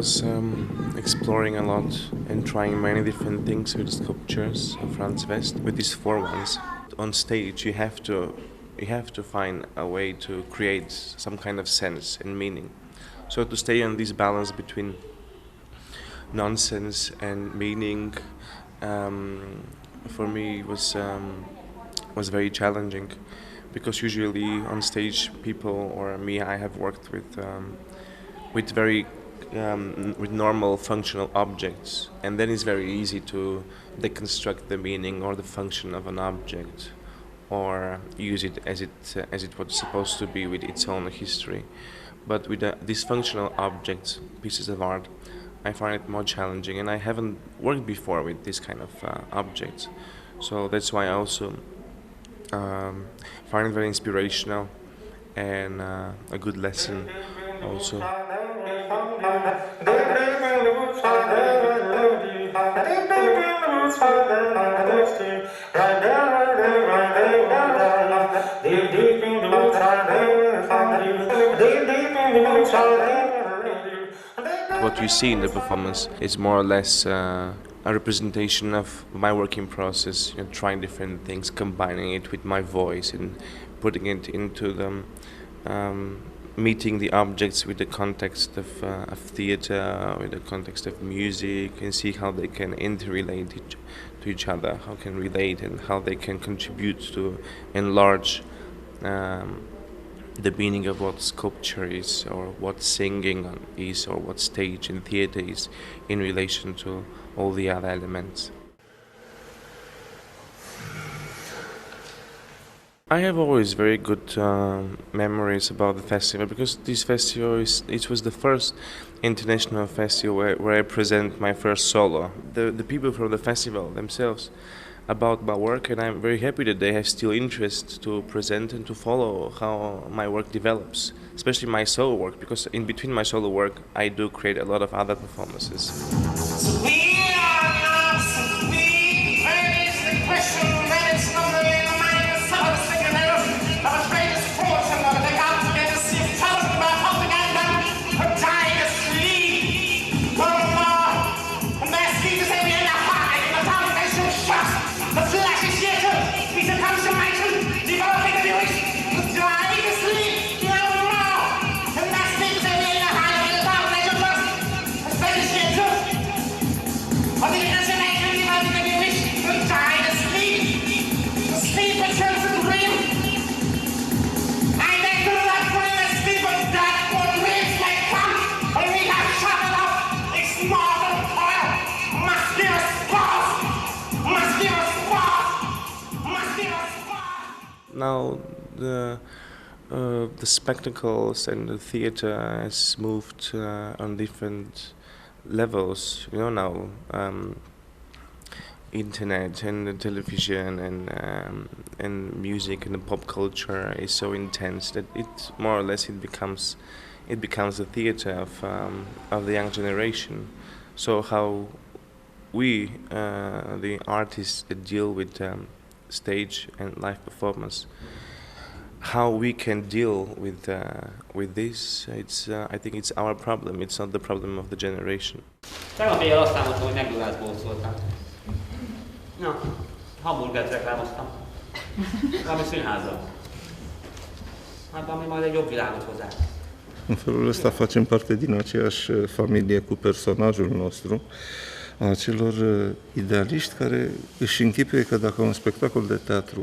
was exploring a lot and trying many different things with sculptures of Franz West, with these 4 ones. On stage you have to find a way to create some kind of sense and meaning. So to stay on this balance between nonsense and meaning for me was very challenging, because usually on stage people or me, I have worked with very with normal functional objects, and then it's very easy to deconstruct the meaning or the function of an object, or use it as it was supposed to be with its own history. But with these functional objects, pieces of art, I find it more challenging, and I haven't worked before with this kind of objects. So that's why I also find it very inspirational and a good lesson also. What you see in the performance is more or less a representation of my working process, trying different things, combining it with my voice and putting it into the meeting the objects with the context of theater, with the context of music, and see how they can interrelate to each other, how can relate and how they can contribute to enlarge the meaning of what sculpture is, or what singing is, or what stage in theater is in relation to all the other elements. I have always very good memories about the festival, because this festival it was the first international festival where I present my first solo. The people from the festival themselves about my work, and I'm very happy that they have still interest to present and to follow how my work develops, especially my solo work, because in between my solo work I do create a lot of other performances. So we are lost, we raise the question that it's not really in the mind of some of the signalers of a greatest force and of the God together see tell us about how the guy done her trying to sleep. And their sleep is in the heart, and the foundation shut. The flesh is yet to be the consummation, developing the voice, the trying to sleep, you know, and that sleep is in the heart, and the foundation shut. The flesh is yet to. Of the consummation, developing the voice, the trying to sleep. The sleep returns to the dream. And then to that point, the sleep of that one lives like come, and we have shut it up. It's mortal toil. Must give us pause. Must give us pause. Must give us pause. Now the spectacles and the theater has moved on different levels. Now internet and the television and music and the pop culture is so intense that it more or less it becomes the theater of the young generation. So how we the artists that deal with stage and live performance, how we can deal with this, I think it's our problem. It's not the problem of the generation. Tegnap éjjel azt álmodtam, hogy McDonald's bolszoltam. Na, hamburgert reklámoztam. Valami színházzal. Hát valami majd egy jobb világot hozzá. În felul ăsta facem parte din aceeași familie cu personajul nostru, a acelor idealiști care își închipuie că dacă un spectacol de teatru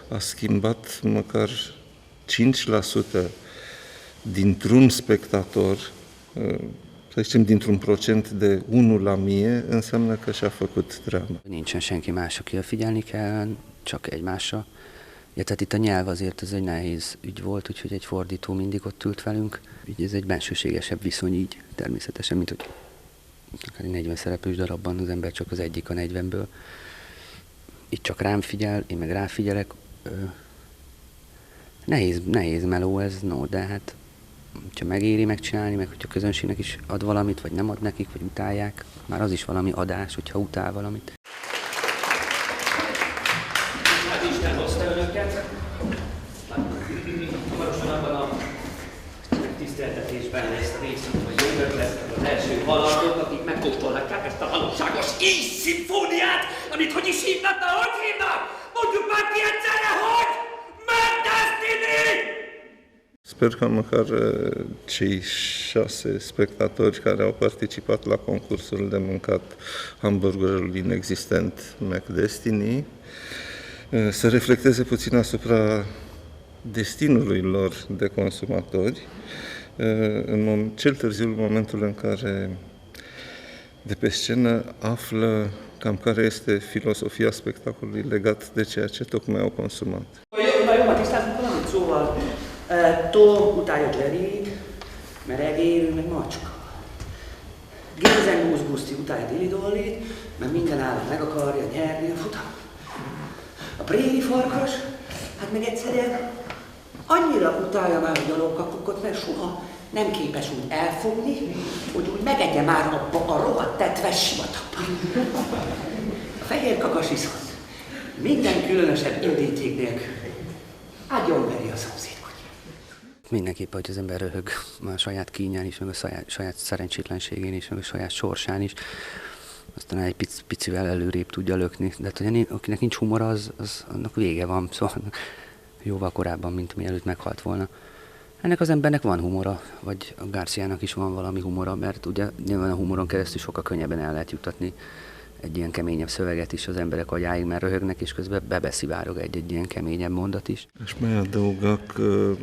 a schimbat măcar 5% dintr-un spectator, să zicem dintr-un procent de 1 la 1000, înseamnă că și-a făcut treaba. Nincsen senki más, akire figyelni kell, csak egymásra. Ja, tehát itt a nyelv azért ez egy nehéz ügy volt, úgyhogy egy fordító mindig ott ült velünk. Így ez egy bensőségesebb viszony így természetesen, mint hogy akár egy 40 szereplős darabban az ember csak az egyik a 40-ből. Itt csak rám figyel, én meg ráfigyelek. Nehéz meló ez, no, de hát hogyha megéri megcsinálni, meg hogyha a közönségnek is ad valamit, vagy nem ad nekik, vagy utálják, már az is valami adás, hogyha utál valamit. Hát Isten hozta önöket. Hamarosan abban a megtiszteltetésben lesz részünk, hogy önök lesznek az első hallgatók, akik megkóstolhatják ezt a valóságos ízszimfóniát, amit hogy is hívnak, de hogy hívnak? Mondjuk már ki egyszerre, hogy? Megdestiny! Sper că măcar cei 6 spectatori care au participat la concursul de mâncat hamburgerul inexistent McDestiny să reflecteze puțin asupra destinului lor de consumatori, cel târziu în momentul în care de pe scenă află cam care este filosofia spectacolului legat de ceea ce tocmai au consumat. Szóval Tom utálja Jerryt, mert egérű, meg macska. Gézen Guszti utálja Déli Dollit, mert minden állat meg akarja nyerni a futamot. A préri farkas, hát meg egyszerűen annyira utálja már a gyalogkakukot, mert soha nem képes úgy elfogni, hogy úgy megegye már abba a rohadt tetves sivatagban. A fehér kakas viszont minden különösebb indíték nélkül agyonveri a szomszédot. Mindenképp, hogy az ember röhög a saját kínján is, meg a saját szerencsétlenségén is, meg a saját sorsán is. Aztán egy picivel előrébb tudja lökni. De hát, akinek nincs humora, az annak vége van. Szóval jóval korábban, mint mielőtt meghalt volna. Ennek az embernek van humora, vagy a Garciának is van valami humora, mert ugye nyilván a humoron keresztül sokkal könnyebben el lehet juttatni egy ilyen keményebb szöveget is az emberek agyáig, mert röhögnek, és közben bebeszivárog egy ilyen keményebb mondat is. Aș mai adăuga că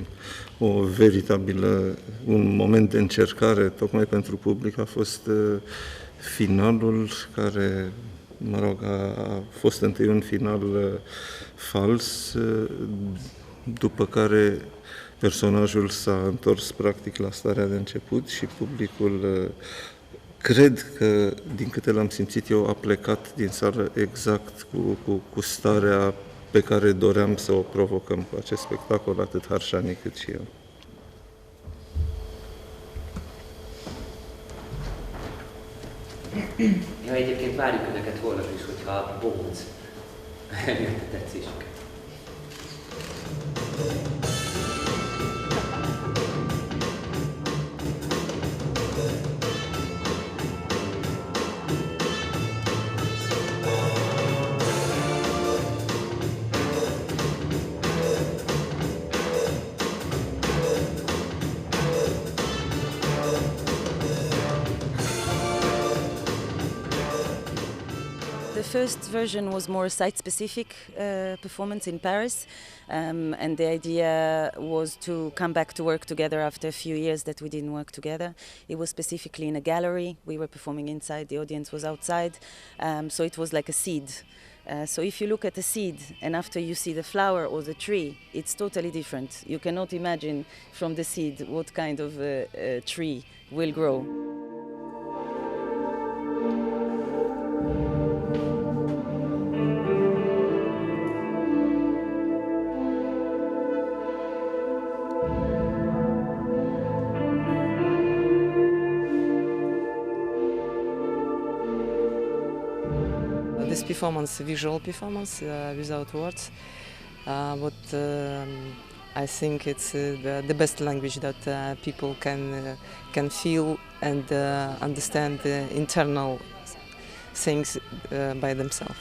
un moment de încercare tocmai pentru public a fost finalul care, mă rog, a fost întâi un final fals, după care personajul s-a întors practic la starea de început și publicul cred că, din câte l-am simțit eu, a plecat din sală exact cu starea pe care doream să o provocăm cu acest spectacol, atât Harșani cât și eu. Ja, egyébként várjuk Önöket holnap is, hogyha bohóc elnyerte tetszésüket. The first version was more site-specific performance in Paris, and the idea was to come back to work together after a few years that we didn't work together. It was specifically in a gallery. We were performing inside, the audience was outside, so it was like a seed. So if you look at a seed and after you see the flower or the tree, it's totally different. You cannot imagine from the seed what kind of tree will grow. This performance, visual performance without words, but I think it's the best language that people can feel and understand the internal things by themselves.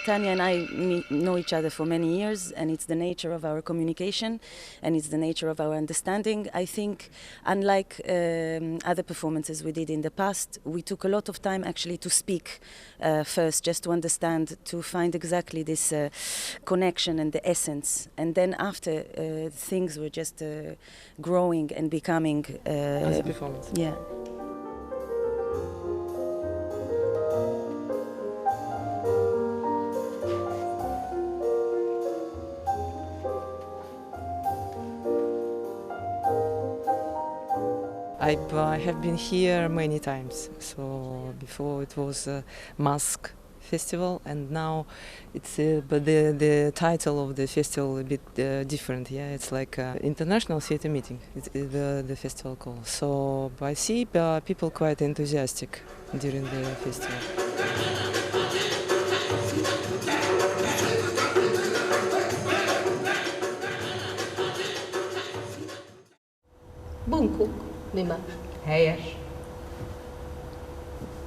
Tanya and I know each other for many years, and it's the nature of our communication and it's the nature of our understanding. I think, unlike other performances we did in the past, we took a lot of time actually to speak first, just to understand, to find exactly this connection and the essence. And then after, things were just growing and becoming... as a performance. Yeah. I have been here many times. So before it was MASZK festival, and now it's but the title of the festival a bit different. Yeah, it's like international theater meeting. It's the festival call. So I see people quite enthusiastic during the festival. Bunkók, mi más? Helyes.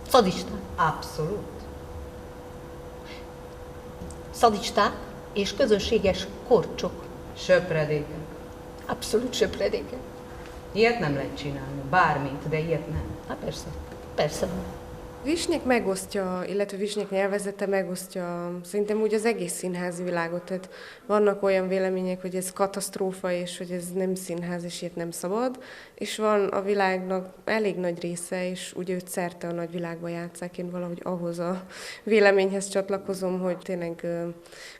Szadisták. Abszolút. Szadisták és közönséges korcsok. Söpredékek. Abszolút söpredékek. Ilyet nem lehet csinálni. Bármit, de ilyet nem. Hát persze, persze. Visnyek megosztja, illetve Visnyek nyelvezete megosztja szerintem úgy az egész színházi világot. Tehát vannak olyan vélemények, hogy ez katasztrófa, és hogy ez nem színház, és ilyet nem szabad. És van a világnak elég nagy része, és ugye őt szerte a nagy világba játsszák. Én valahogy ahhoz a véleményhez csatlakozom, hogy tényleg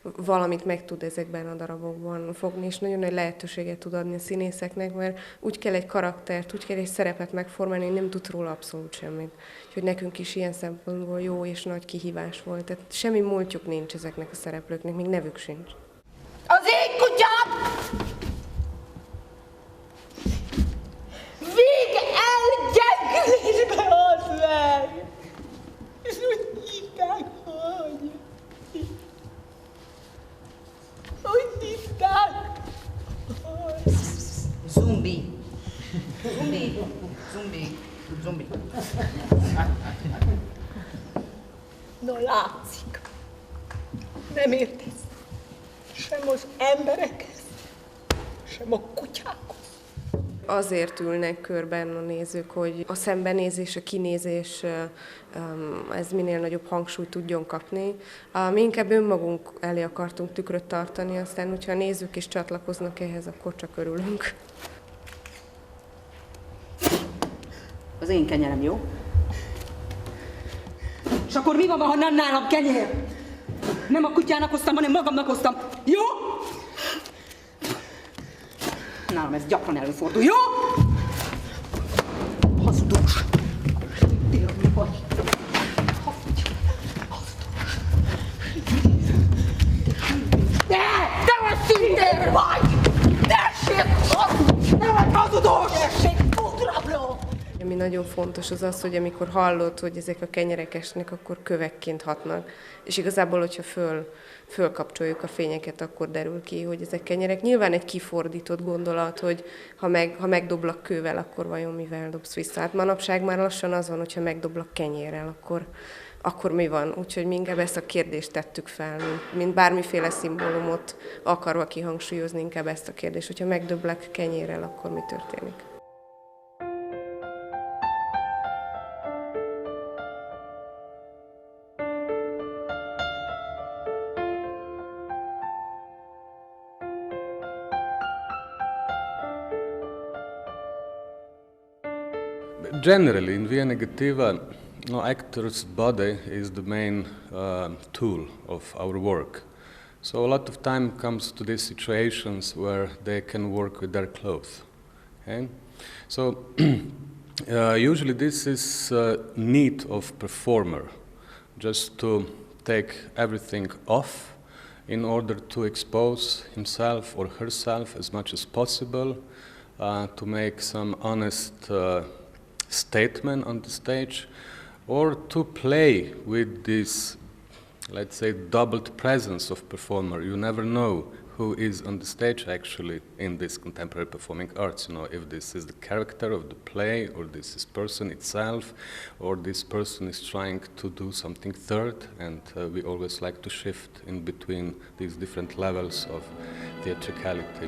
valamit meg tud ezekben a darabokban fogni, és nagyon nagy lehetőséget tud adni a színészeknek, mert úgy kell egy karaktert, úgy kell egy szerepet megformálni, hogy nem tud róla abszolút semmit. Úgyhogy nekünk is ilyen szempontból jó és nagy kihívás volt. Tehát semmi múltjuk nincs ezeknek a szereplőknek, még nevük sincs. Az én kutyám! Vége elgyengülésbe halt meg! És úgy hívták, hogy... Úgy hívták, hogy... Zumbi. Zumbi. Zumbi. Zumbi. No, látszik. Nem értesz. Sem az emberekhez, sem a kutyákhoz. Azért ülnek körben a nézők, hogy a szembenézés, a kinézés, ez minél nagyobb hangsúlyt tudjon kapni. Mi inkább önmagunk elé akartunk tükröt tartani, aztán, hogyha a nézők is csatlakoznak ehhez, akkor csak örülünk. Az én kenyerem, jó? És akkor mi van, ha nem nálam kenyér? Nem a kutyának hoztam, hanem magamnak hoztam. Jó? Nálam ez gyakran előfordul, jó? Hazudós. Térni vagy. Hazudós. Te vagy színtér vagy! Tessék hazudni! Te vagy hazudós! Tessék pudrabló! Ami nagyon fontos az az, hogy amikor hallod, hogy ezek a kenyerek esnek, akkor kövekként hatnak. És igazából, hogyha fölkapcsoljuk a fényeket, akkor derül ki, hogy ezek kenyerek. Nyilván egy kifordított gondolat, hogy ha megdoblak kővel, akkor vajon mivel dobsz vissza. Hát manapság már lassan az van, hogyha megdoblak kenyérrel, akkor mi van? Úgyhogy mi inkább ezt a kérdést tettük fel, mint bármiféle szimbólumot akarva kihangsúlyozni, inkább ezt a kérdést, hogyha megdoblak kenyérrel, akkor mi történik? Generally, in Via Negativa, actor's body is the main tool of our work. So a lot of time comes to these situations where they can work with their clothes. Okay? So usually this is need of performer, just to take everything off in order to expose himself or herself as much as possible, to make some honest statement on the stage, or to play with this, let's say, doubled presence of performer. You never know who is on the stage actually in this contemporary performing arts, you know, if this is the character of the play, or this is person itself, or this person is trying to do something third, and we always like to shift in between these different levels of theatricality.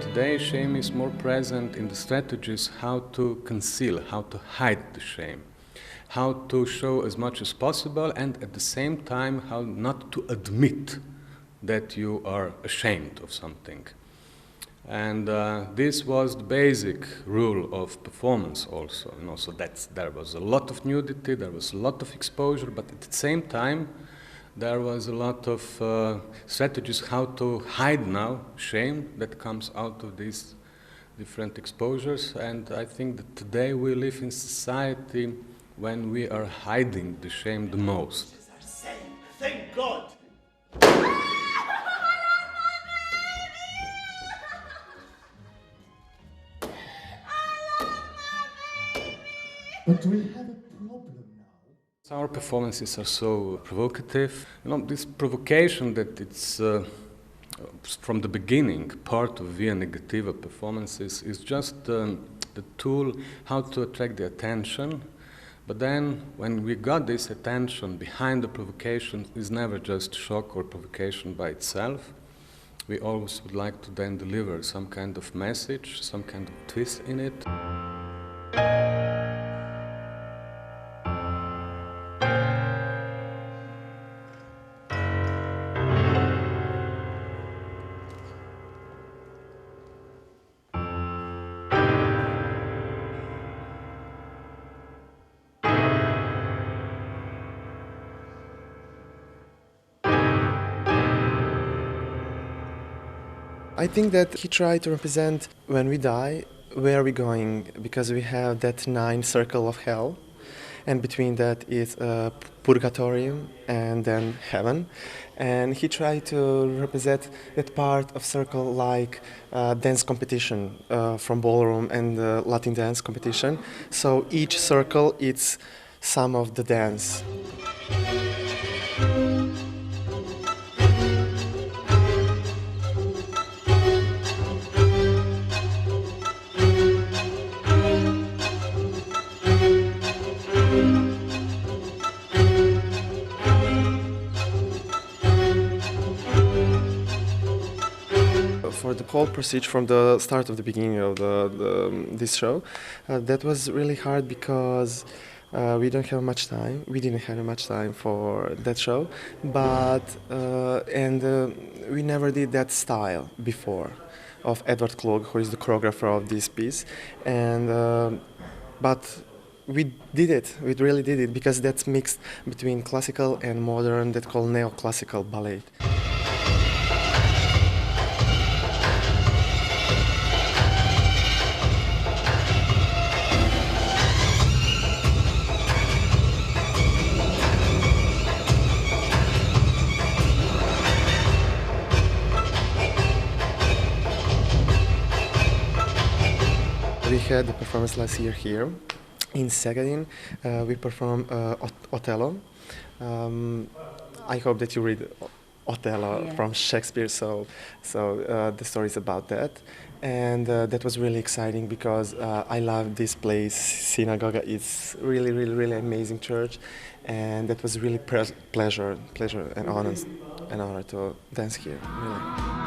Today, shame is more present in the strategies how to conceal, how to hide the shame, how to show as much as possible, and at the same time, how not to admit that you are ashamed of something. And this was the basic rule of performance also. So there was a lot of nudity, there was a lot of exposure, but at the same time, there was a lot of strategies how to hide now shame that comes out of these different exposures. And I think that today we live in society when we are hiding the shame the most. Thank God. But we have a problem now. Our performances are so provocative. This provocation that it's from the beginning part of Via Negativa performances is just the tool how to attract the attention. But then when we got this attention behind the provocation is never just shock or provocation by itself. We always would like to then deliver some kind of message, some kind of twist in it. I think that he tried to represent when we die, where are we going, because we have that 9 circle of hell, and between that is purgatorium and then heaven. And he tried to represent that part of circle like dance competition from ballroom and Latin dance competition. So each circle is some of the dance. For the whole procedure from the start of the beginning of this show, that was really hard because we don't have much time. We didn't have much time for that show, but we never did that style before of Edward Klug, who is the choreographer of this piece, and but we did it. We really did it because that's mixed between classical and modern. That's called neoclassical ballet. We had the performance last year here in Szeged. We performed Othello. I hope that you read Othello from Shakespeare, so the story is about that. And that was really exciting because I love this place. Synagogue is really amazing church, and that was really pleasure and honor to dance here. Really.